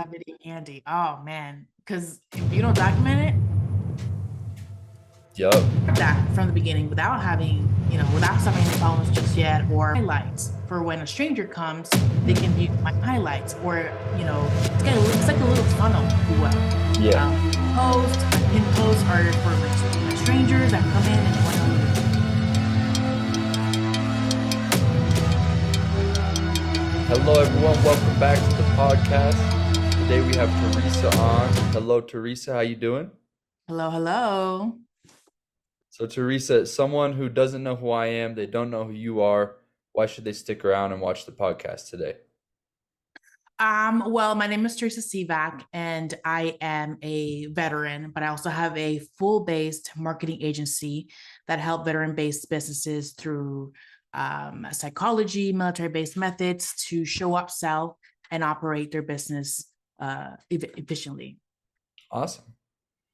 nitty candy. Oh man, because if you don't document it, Yup. that from the beginning without having, without stopping the phones just yet, or highlights for when a stranger comes, they can view my highlights, or it's like a little funnel, if you will. Yeah. My pin posts are for my strangers that come in and want Hello, everyone. Welcome back to the podcast. Today we have Teresa on. Hello, Teresa. How you doing? hello, hello. So, Teresa, someone who doesn't know who I am, they don't know who you are. Why should they stick around and watch the podcast today? Well, my name is Teresa Sivak, and I am a veteran, but I also have a full-based marketing agency that help veteran-based businesses through psychology, military-based methods to show up, sell, and operate their business efficiently. Awesome.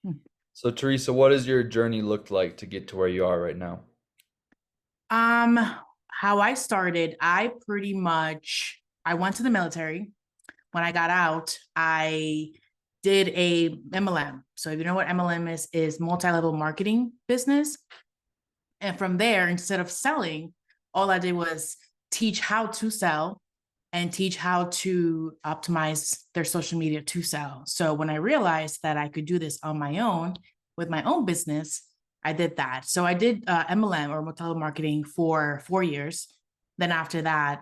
Hmm. So, Teresa, what does your journey look like to get to where you are right now? How I started, I went to the military. When I got out, I did a MLM. So if you know what MLM is multi-level marketing business. And from there, instead of selling, all I did was teach how to sell and teach how to optimize their social media to sell. So when I realized that I could do this on my own with my own business, I did that. So I did MLM, or multi-level marketing, for 4 years. Then after that,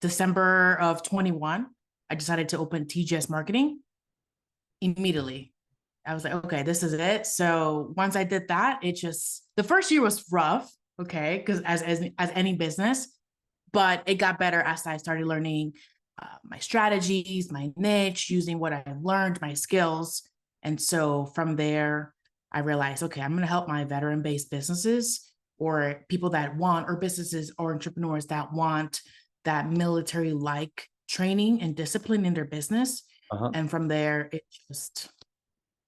December of 21, I decided to open TGS marketing immediately. I was like, okay, this is it. So once I did that, the first year was rough, okay, because as any business, but it got better as I started learning my strategies, my niche, using what I learned, my skills. And so from there, I realized, okay, I'm going to help my veteran-based businesses, or people that want, or businesses or entrepreneurs that want that military-like training and discipline in their business. Uh-huh. And from there, it just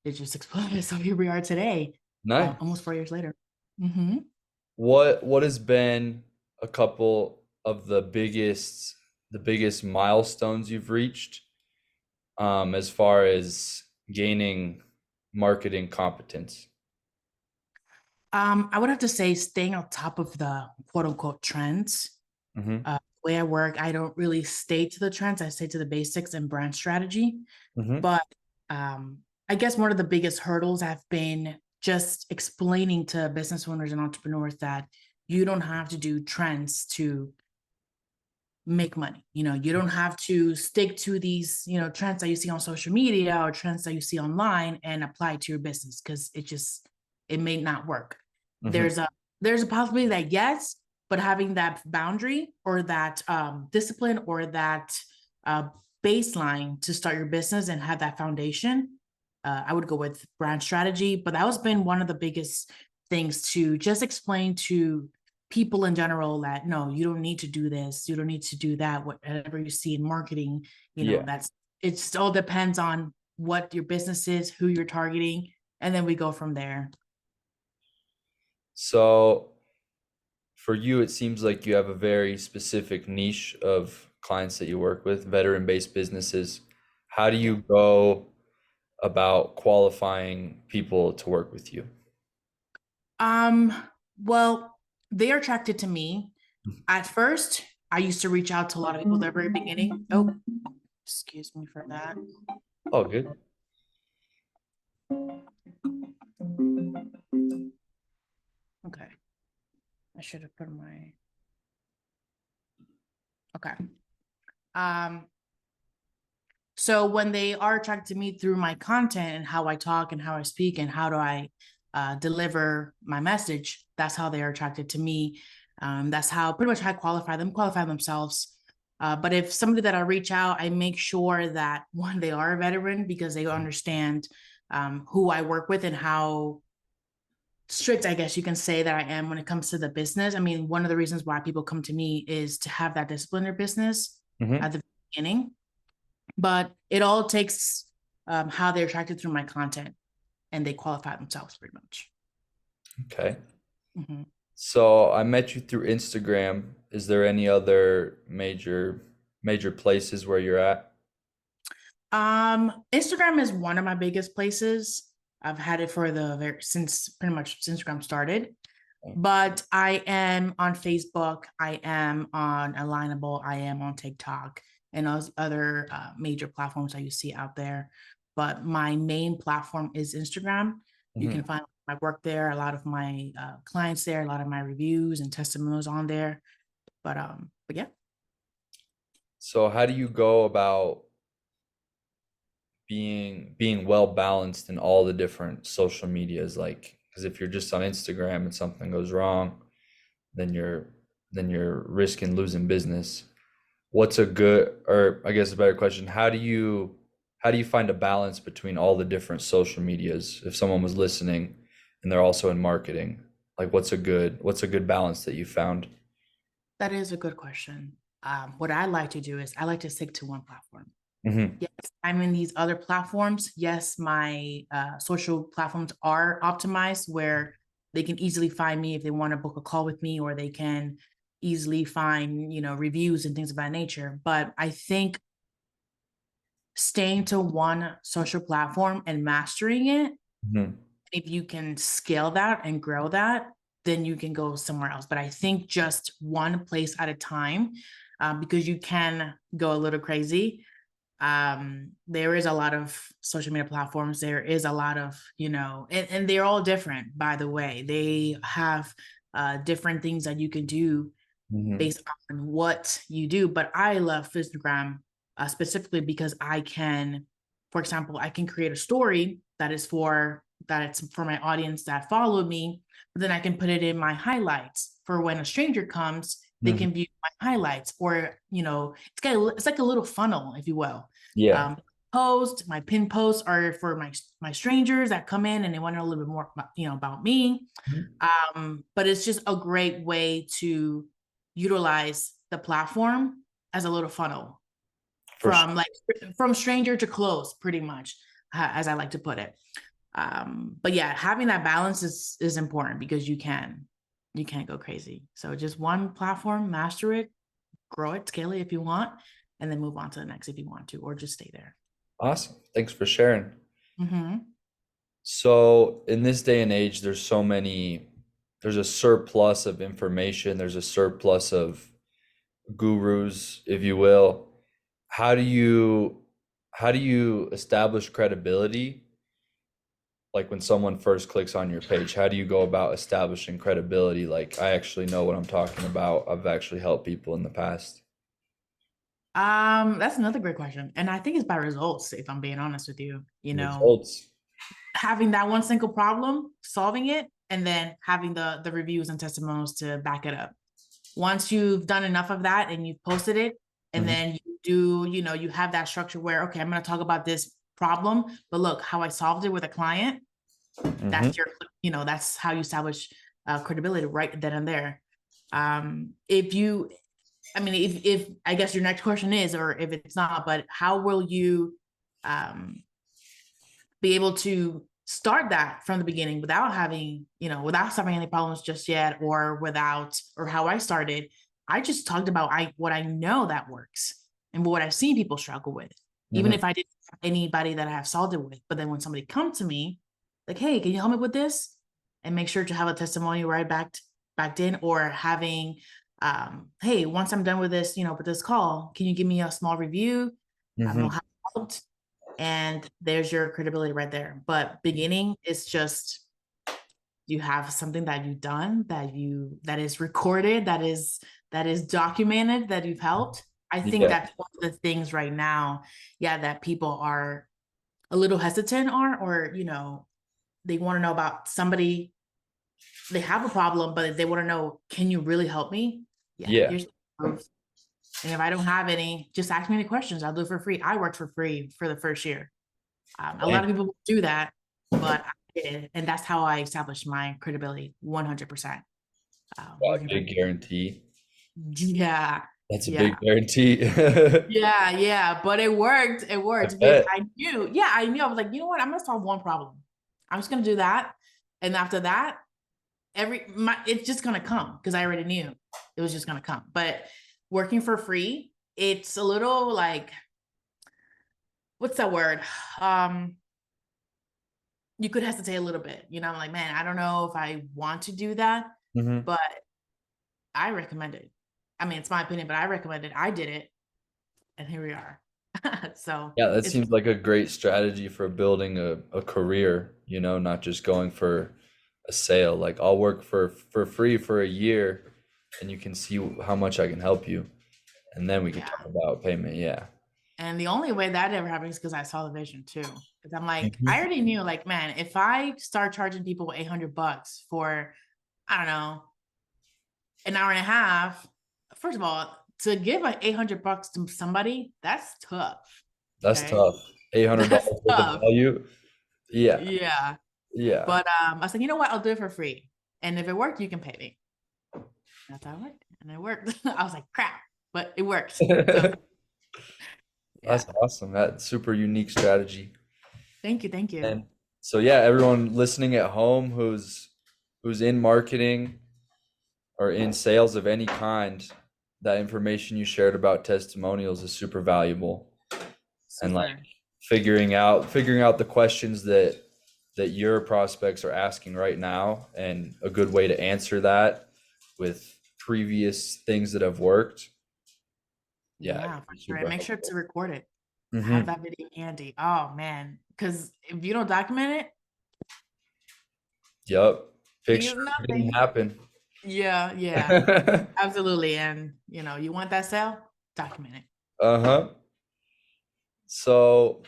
exploded. So here we are today, Nice. almost 4 years later. Mm-hmm. What has been a couple of the biggest milestones you've reached as far as gaining marketing competence? I would have to say staying on top of the quote unquote trends. Mm-hmm. The way I work, I don't really stay to the trends. I stay to the basics and brand strategy. Mm-hmm. But I guess one of the biggest hurdles have been just explaining to business owners and entrepreneurs that you don't have to do trends to make money. You don't have to stick to these, trends that you see on social media or trends that you see online and apply to your business, because it may not work. Mm-hmm. There's a possibility that yes, but having that boundary, or that discipline, or that uh, baseline to start your business and have that foundation, I would go with brand strategy. But that has been one of the biggest things, to just explain to people in general that no, you don't need to do this, you don't need to do that. Whatever you see in marketing, Yeah. it all depends on what your business is, who you're targeting, and then we go from there. So for you, it seems like you have a very specific niche of clients that you work with, veteran-based businesses. How do Yeah. you go about qualifying people to work with you? Um, well, they are attracted to me. At first, I used to reach out to a lot of people at the very beginning. Oh, excuse me for that. Oh, good. Okay. I should have put my okay. Um, so when they are attracted to me through my content and how I talk and how I speak and how do I deliver my message, that's how they are attracted to me. That's how pretty much I qualify themselves. But if somebody that I reach out, I make sure that one, they are a veteran, because they understand who I work with and how strict, I guess you can say, that I am when it comes to the business. I mean, one of the reasons why people come to me is to have that discipline in their business Mm-hmm. at the beginning. But it all takes how they're attracted through my content, and they qualify themselves pretty much. Okay. Mm-hmm. So I met you through Instagram. Is there any other major places where you're at? Instagram is one of my biggest places. I've had it for since pretty much since Instagram started. But I am on Facebook, I am on Alignable, I am on TikTok, and those other major platforms that you see out there. But my main platform is Instagram. You Mhm. can find my work there, a lot of my clients there, a lot of my reviews and testimonials on there. But yeah. So how do you go about being well balanced in all the different social medias? Like, because if you're just on Instagram and something goes wrong, then you're risking losing business. What's a good, or I guess a better question, how do you find a balance between all the different social medias if someone was listening and they're also in marketing? Like what's a good balance that you found? That is a good question. What I like to do is I like to stick to one platform. Hmm. Yes, I'm in these other platforms. Yes, my social platforms are optimized where they can easily find me if they want to book a call with me, or they can easily find, reviews and things of that nature. But I think staying to one social platform and mastering it, Hmm. if you can scale that and grow that, then you can go somewhere else. But I think just one place at a time, because you can go a little crazy. There is a lot of social media platforms. There is a lot of, and they're all different, by the way. They have different things that you can do Hmm. based on what you do. But I love Instagram specifically because I can, for example, I can create a story that it's for my audience that followed me, but then I can put it in my highlights for when a stranger comes, they Hmm. can view my highlights, or it's like a little funnel, if you will. Yeah. Um, my pin posts are for my strangers that come in and they want to know a little bit more about, about me. Mhm. But it's just a great way to utilize the platform as a little funnel For sure. from stranger to close, pretty much, as I like to put it. But yeah, having that balance is important because you can't go crazy. So just one platform, master it, grow it, scale it if you want, and then move on to the next if you want to, or just stay there. Awesome. Thanks for sharing. Mm-hmm. So in this day and age, there's a surplus of information, there's a surplus of gurus, if you will. How do you how do you establish credibility? Like when someone first clicks on your page, how do you go about establishing credibility? Like I actually know what I'm talking about. I've actually helped people in the past. That's another great question. And I think it's by results, if I'm being honest with you. Results. Having that one single problem, solving it, and then having the reviews and testimonials to back it up. Once you've done enough of that and you've posted it, and Hmm. then you have that structure where, okay, I'm going to talk about this problem, but look how I solved it with a client. Hmm. That's how you establish credibility right then and there. If you I mean, if I guess your next question is, or if it's not, but how will you um, be able to start that from the beginning without without having any problems just yet, or how I started? I just talked about what I know that works and what I've seen people struggle with, even Hmm. if I didn't have anybody that I have solved it with. But then when somebody comes to me, like, hey, can you help me with this? And make sure to have a testimony right backed in, or having hey, once I'm done with this, with this call, can you give me a small review? I don't know Hmm. how it helped. And there's your credibility right there. But beginning is just, you have something that you've done, that is recorded, that is documented, that you've helped. I think Yeah. that's one of the things right now, yeah, that people are a little hesitant on, or they want to know about somebody. They have a problem, but they want to know, can you really help me? Yeah, Yeah. here's the proof. And if I don't have any, just ask me any questions. I'll do it for free. I worked for free for the first year. A lot Dang. of people do that, but I did, and that's how I established my credibility 100%. Wow, Working for, big guarantee. yeah, That's a big yeah, guarantee. yeah, but it worked. It I worked because bet. I knew. I was like, you know what? I'm gonna solve one problem. I'm just gonna do that, and after that, it's just gonna come because I already knew it was just gonna come. But working for free, it's a little like what's that word? Um, you could hesitate a little bit. I'm like, man, I don't know if I want to do that, Hmm. but I recommend it. I mean, it's my opinion, but I recommend it. I did it, and here we are. So Yeah, that it's seems like a great strategy for building a career, not just going for a sale. Like I'll work for free for a year and you can see how much I can help you. And then we could yeah. talk about payment. Yeah. And the only way that ever happened is because I saw the vision too. Because I'm like, I Mhm. already knew, like, man, if I start charging people $800 for, I don't know, an hour and a half, first of all, to give like $800 to somebody, that's tough. That's Okay. tough. $800 That's worth of tough. value. Yeah. Yeah. Yeah. But I was like, you know what? I'll do it for free. And if it worked, you can pay me. That's how it worked. And it worked. I was like, crap, but it worked. So That's yeah. awesome. That's super unique strategy. Thank you. Thank you. And so yeah, everyone listening at home who's in marketing or in sales of any kind, that information you shared about testimonials is super valuable. And like Super. figuring out the questions that your prospects are asking right now and a good way to answer that with previous things that have worked. Yeah, it Yeah, can for be sure. And super make sure to helpful. record it. Have Hmm. that video handy. Oh man. Because if you don't document it, Yep. Picture you didn't nothing. happen. Yeah, yeah. Absolutely. And you want that sale? Document it. Uh-huh. So,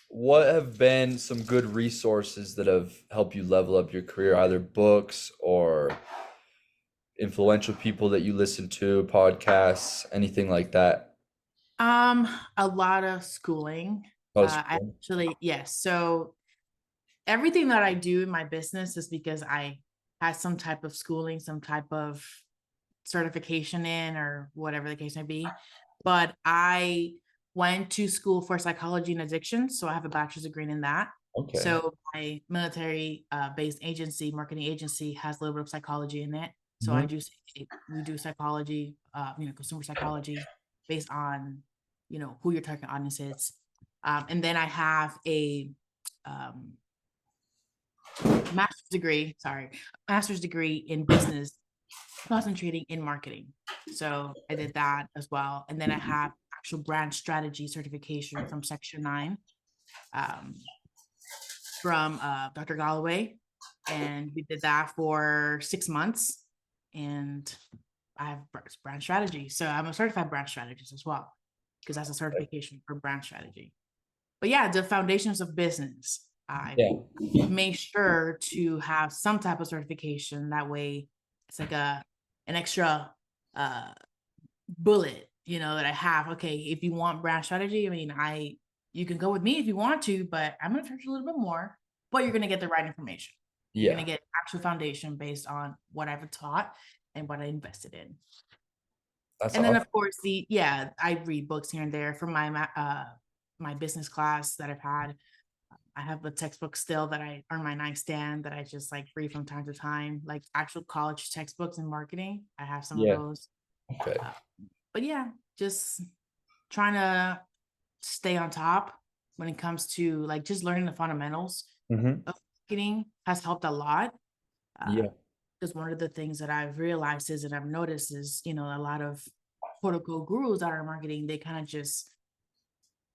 what have been some good resources that have helped you level up your career, either books or influential people that you listen to, podcasts, anything like that? Um, a lot of schooling. Oh, I school. actually, yes. So everything that I do in my business is because I had some type of schooling, some type of certification in, or whatever the case may be. But I went to school for psychology and addiction. So I have a bachelor's degree in that. Okay. So my military based agency, marketing agency, has a little bit of psychology in it. So Hmm. we do psychology, consumer psychology based on, who your target audience is. And then I have a um, master's degree in business, concentrating in marketing. So I did that as well. And then I have actual brand strategy certification from Section 9, um, from Dr. Galloway. And we did that for 6 months. And I have brand strategy. So I'm a certified brand strategist as well, because that's a certification for brand strategy. But yeah, the foundations of business, I Yeah. make sure to have some type of certification. That way it's like an extra uh bullet, that I have. Okay, if you want brand strategy, I mean, you can go with me if you want to, but I'm gonna charge you a little bit more, but you're gonna get the right information. You're gonna Yeah. get actual foundation based on what I've taught and what I invested in. That's And then awesome. of course I read books here and there from my business class that I've had. I have a textbook still that I on my nightstand that I just like read from time to time, like actual college textbooks in marketing. I have some of Yeah. those. Okay. Uh, but yeah, just trying to stay on top when it comes to like just learning the fundamentals Hmm. of marketing has helped a lot. Uh, Yeah. because one of the things that I've realized is, and I've noticed is, a lot of quote unquote gurus that are marketing, they kind of just,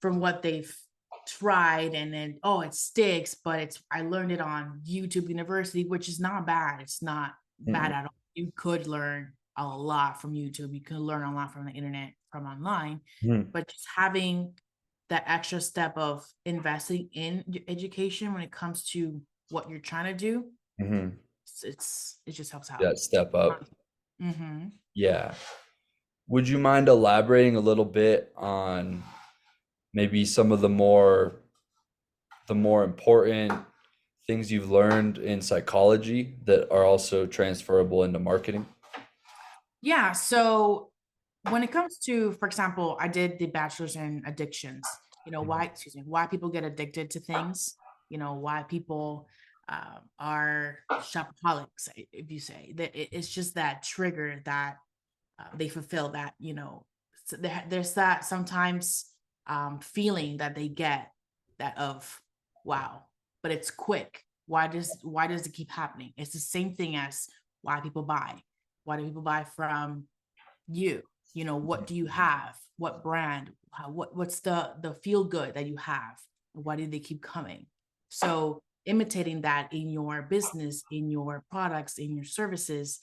from what they've tried, and then, oh, it sticks, but I learned it on YouTube University, which is not bad. It's not bad Mm-mm. at all. You could learn a lot from YouTube. You could learn a lot from the internet, from online, Mhm. but just having that extra step of investing in education when it comes to what you're trying to do, Mhm. it just helps out. That step up. Mm-hmm. Yeah. Would you mind elaborating a little bit on maybe some of the more important things you've learned in psychology that are also transferable into marketing? Yeah. So when it comes to, for example, I did the bachelor's in addictions. Mhm. Why people get addicted to things. Why people are shopaholics. If you say that, it's just that trigger that they fulfill. That so there's that sometimes feeling that they get that of wow, but it's quick. Why does it keep happening? It's the same thing as why people buy. Why do people buy from you? You know, what do you have? What brand? What's the feel good that you have? Why do they keep coming? So imitating that in your business, in your products, in your services,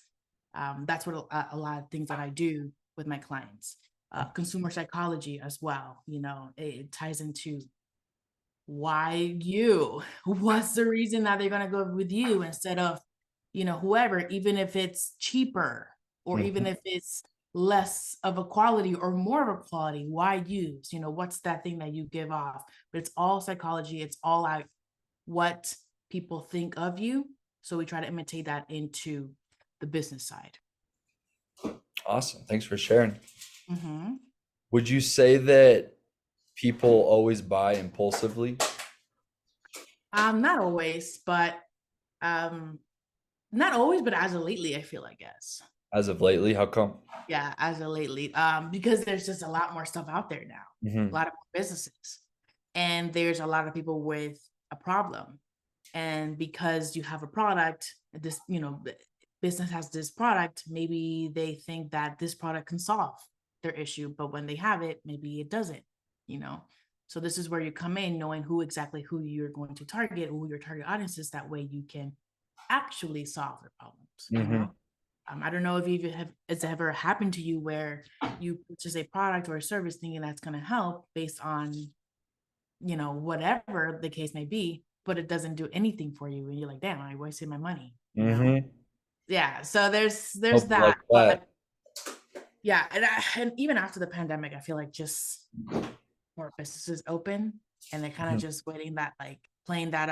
that's what a lot of things that I do with my clients. Consumer psychology as well. You know, it ties into why you. What's the reason that they're going to go with you instead of, you know, whoever, even if it's cheaper or even Mhm. if it's less of a quality or more of a quality, why use? You know, what's that thing that you give off? But it's all psychology. It's all like what people think of you. So we try to imitate that into the business side. Awesome. Thanks for sharing. Mm-hmm. Would you say that people always buy impulsively Not always, but um, not always, but as of lately, I feel, I guess. as of lately? How come? Yeah, as of lately, because there's just a lot more stuff out there now, a Hmm. lot of more businesses, and there's a lot of people with a problem. And because you have a product, this, you know, business has this product, maybe they think that this product can solve their issue, but when they have it, maybe it doesn't, you know. So this is where you come in knowing who you're going to target, who your target audience is. That way you can actually solve their problems, you Hmm. know. I don't know if you have it's ever happened to you where you purchase a product or a service thinking that's going to help based on, you know, whatever the case may be, but it doesn't do anything for you, and you're like, damn, I wasted my money, you know. Hmm. Yeah, so there's Hope like that, that. but yeah, and even after the pandemic, I feel like just more businesses open, and they're kind of Mhm. just waiting that, like, playing that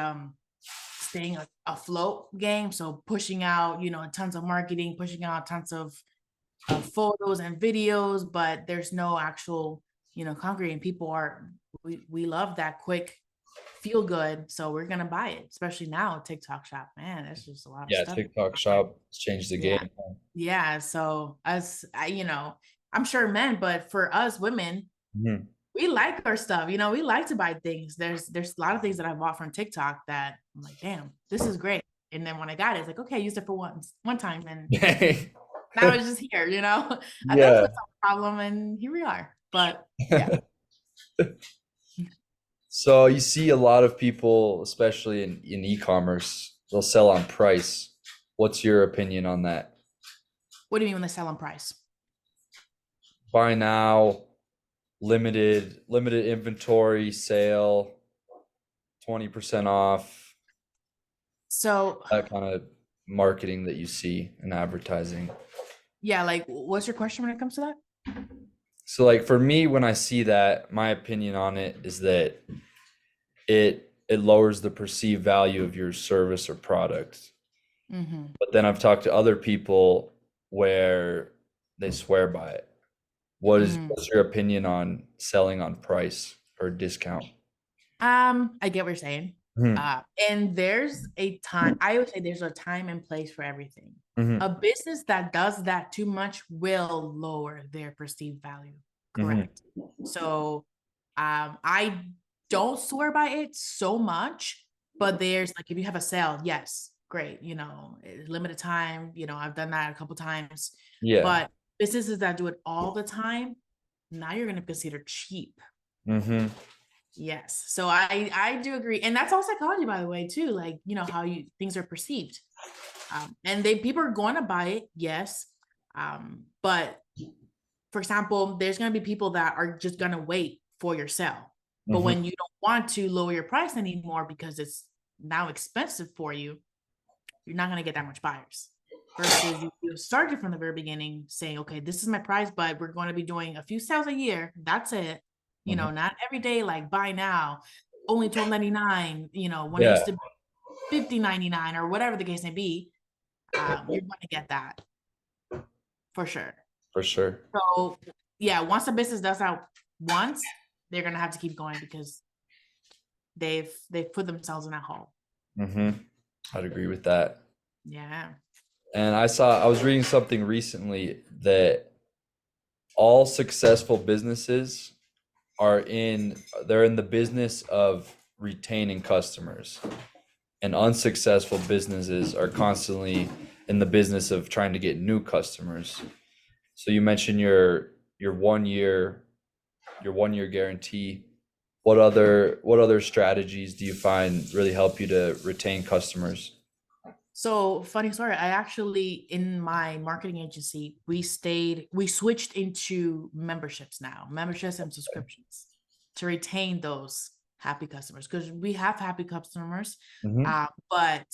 staying afloat game, so pushing out, you know, tons of marketing, pushing out tons of photos and videos, but there's no actual, you know, concrete. And people are, we love that quick feel good, so we're gonna buy it. Especially now, TikTok Shop, man, there's just a lot of Yeah, stuff. TikTok shop has changed the Yeah, game. yeah. So as you know, I'm sure men, but for us women, Mhm. we like our stuff. You know, we like to buy things. There's a lot of things that I bought from TikTok that I'm like, damn, this is great. And then when I got it, it's like, okay, I used it for one time, and now it's just here, you know. I thought it Yeah. was a problem, and here we are. But yeah. So you see a lot of people, especially in e-commerce, they'll sell on price. What's your opinion on that? What do you mean when they sell on price? Buy now, limited inventory sale, 20% off, So that kind of marketing that you see in advertising. yeah, like, what's your question when it comes to that? So like for me, when I see that, my opinion on it is that it lowers the perceived value of your service or product. Mm-hmm. But then I've talked to other people where they swear by it. Mm-hmm. What's your opinion on selling on price or discount? I get what you're saying. Hmm. And there's a time, I would say there's a time and place for everything. Hmm. A business that does that too much will lower their perceived value. Hmm. Correct. So I don't swear by it so much, but there's like, if you have a sale, yes, great, you know, limited time, you know, I've done that a couple times. Yeah. But businesses that do it all the time, now you're going to consider cheap. Hmm. Yes. So I do agree. And that's all psychology, by the way, too. Like, you know, how you things are perceived. And they people are going to buy it, yes. But for example, there's gonna be people that are just gonna wait for your sale. But Hmm. when you don't want to lower your price anymore because it's now expensive for you, you're not gonna get that much buyers. Versus you started from the very beginning saying, okay, this is my price, but we're going to be doing a few sales a year. That's it. You Hmm. know, not every day, like buy now, only 12.99, you know, when it Yeah, used to be 50.99 or whatever the case may be. You're going to get that for sure. for sure. So yeah, once a business does that once, they're gonna have to keep going because they've put themselves in that hole. Hmm. I'd agree with that. Yeah. And I was reading something recently that all successful businesses they're in the business of retaining customers, and unsuccessful businesses are constantly in the business of trying to get new customers. So you mentioned your 1 year your 1 year guarantee. What other strategies do you find really help you to retain customers? So funny story. I actually in my marketing agency, we switched into memberships now, memberships and subscriptions to retain those happy customers because we have happy customers. Hmm. But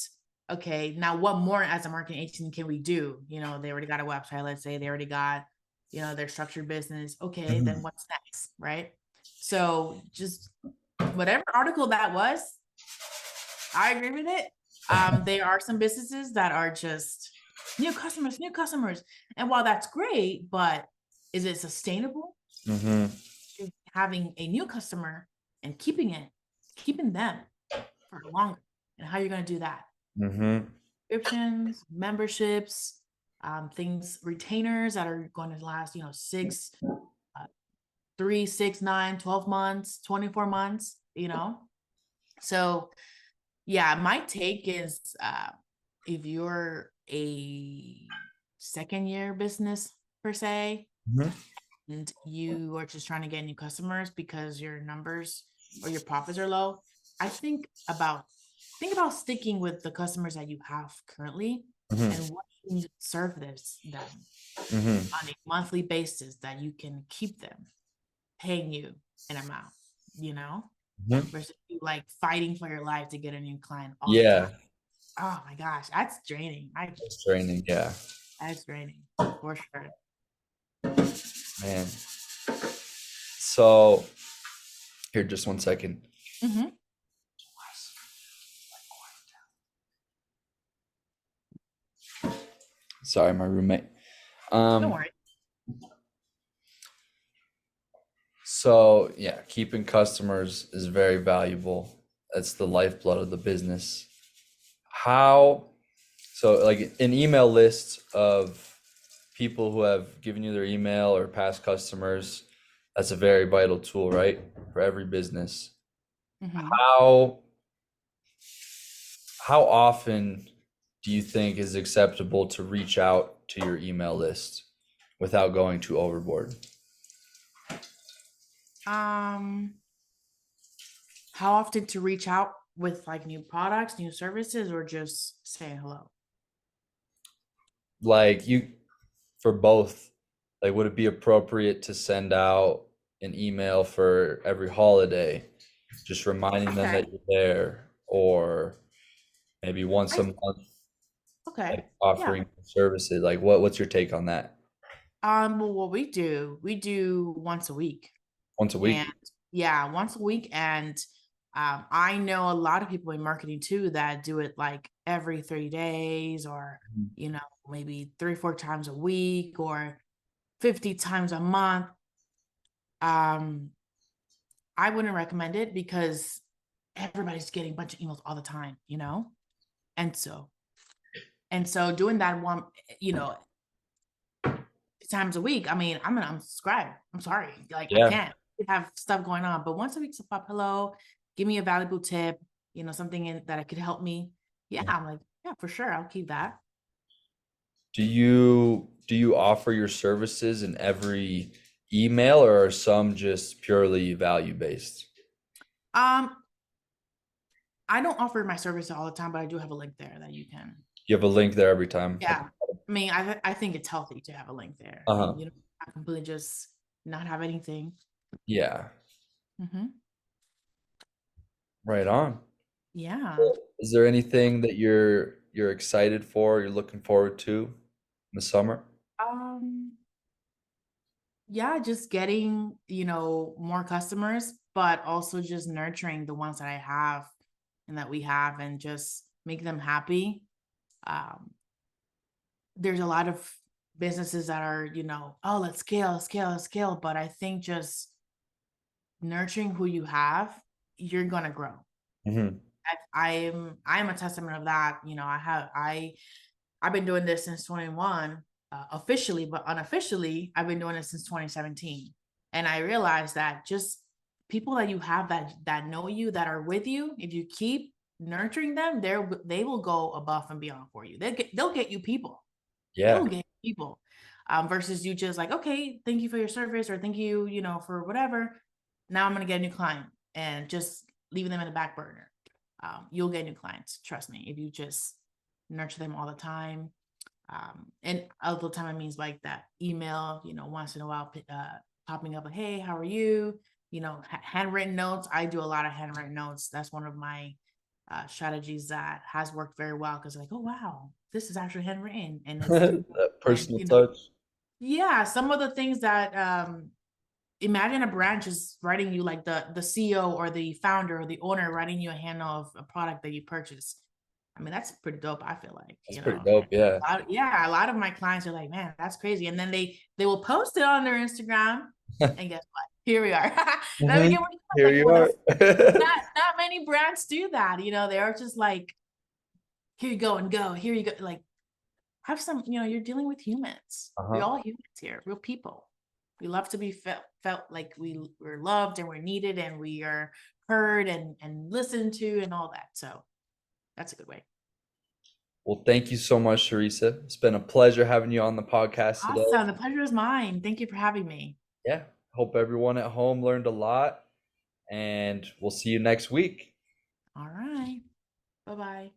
okay, now what more as a marketing agency can we do? They already got a website, let's say they already got, their structured business. Okay, then Hmm. what's next, right? So just whatever article that was, I agree with it. There are some businesses that are just new customers, new customers. And while that's great, but is it sustainable? Hmm. Having a new customer and keeping them for longer. And how you're going to do that? Hmm. Subscriptions, memberships, things, retainers that are going to last, 3, 6, 9, 12 months, 24 months. So yeah, my take is if you're a second year business per se, Hmm. and you are just trying to get new customers because your numbers or your profits are low, I think about sticking with the customers that you have currently and what you serve them Hmm. on a monthly basis that you can keep them paying you an amount, you know, Hmm. versus you like fighting for your life to get a new client all the time. Yeah, Oh my gosh, that's draining. it's training. Yeah, That's draining for sure. man. So here, just 1 second. Hmm. Sorry, my roommate. Don't Um, worry. so yeah, keeping customers is very valuable. That's the lifeblood of the business. How, so like an email list of people who have given you their email or past customers, that's a very vital tool, right? For every business. Hmm. How how often do you think is acceptable to reach out to your email list without going too overboard? Um, how often to reach out with like new products, new services, or just saying hello? Like you, for both, like would it be appropriate to send out an email for every holiday, just reminding them Okay. that you're there, or maybe once a I month, okay. like Yeah. offering services? Like what's your take on that? Well, what we do once a week. Once a And week? yeah, once a week. And I know a lot of people in marketing too that do it like every 30 days or, maybe 3, 4 times a week or 50 times a month. Um, I wouldn't recommend it because everybody's getting a bunch of emails all the time. And so doing that you know, times a week, I mean, I'm gonna unsubscribe. I'm sorry. Like I Yeah. can't have stuff going on. But once a week, so pop hello, give me a valuable tip, something that could help me. Yeah, I'm like, yeah, for sure. I'll keep that. Do you offer your services in every email, or are some just purely value based? Um, I don't offer my service all the time, but I do have a link there that you can. You have a link there every time. Okay. Yeah. I mean, I think it's healthy to have a link there. I mean, Uh-huh. I completely just not have anything. Yeah. Hmm. Right on. Yeah. Is there anything that you're excited for, you're looking forward to in the summer? Um, yeah, just getting, more customers, but also just nurturing the ones that I have and that we have and just make them happy. Um, there's a lot of businesses that are, oh, let's scale, scale, scale. But I think just nurturing who you have, you're gonna grow. Hmm. I'm a testament of that. I've been doing this since 21, officially, but unofficially, I've been doing it since 2017. And I realized that just people that you have that know you, that are with you, if you keep nurturing them, they will go above and beyond for you. They'll get you people. They'll Yeah. get people. Versus you just like, okay, thank you for your service, or thank you, for whatever. Now I'm gonna get a new client and just leaving them in the back burner. You'll get new clients, trust me, if you just nurture them all the time. And all the time, it means like that email, once in a while, popping up like, hey, how are you? Handwritten notes. I do a lot of handwritten notes. That's one of my strategies that has worked very well, because like, oh wow, this is actually handwritten and it's That and personal touch. yeah, some of the things that imagine a branch is writing you, like the CEO or the founder or the owner writing you a handle of a product that you purchase. I mean, that's pretty dope, I feel like, That's pretty dope. Yeah. yeah, a lot of my clients are like, man, that's crazy. And then they will post it on their Instagram, and guess what? Here we are. Let me Mhm. get what you Here like. you Well, are. not many brands do that. They're just like, here you go and go. Here you go. Like, have some, you're dealing with humans. We're Uh-huh. all humans here, real people. We love to be felt like we're loved and we're needed and we are heard and listened to and all that. So that's a good way. Well, thank you so much, Teresa. It's been a pleasure having you on the podcast today. Awesome. The pleasure is mine. Thank you for having me. Yeah. Hope everyone at home learned a lot, and we'll see you next week. All right. Bye bye.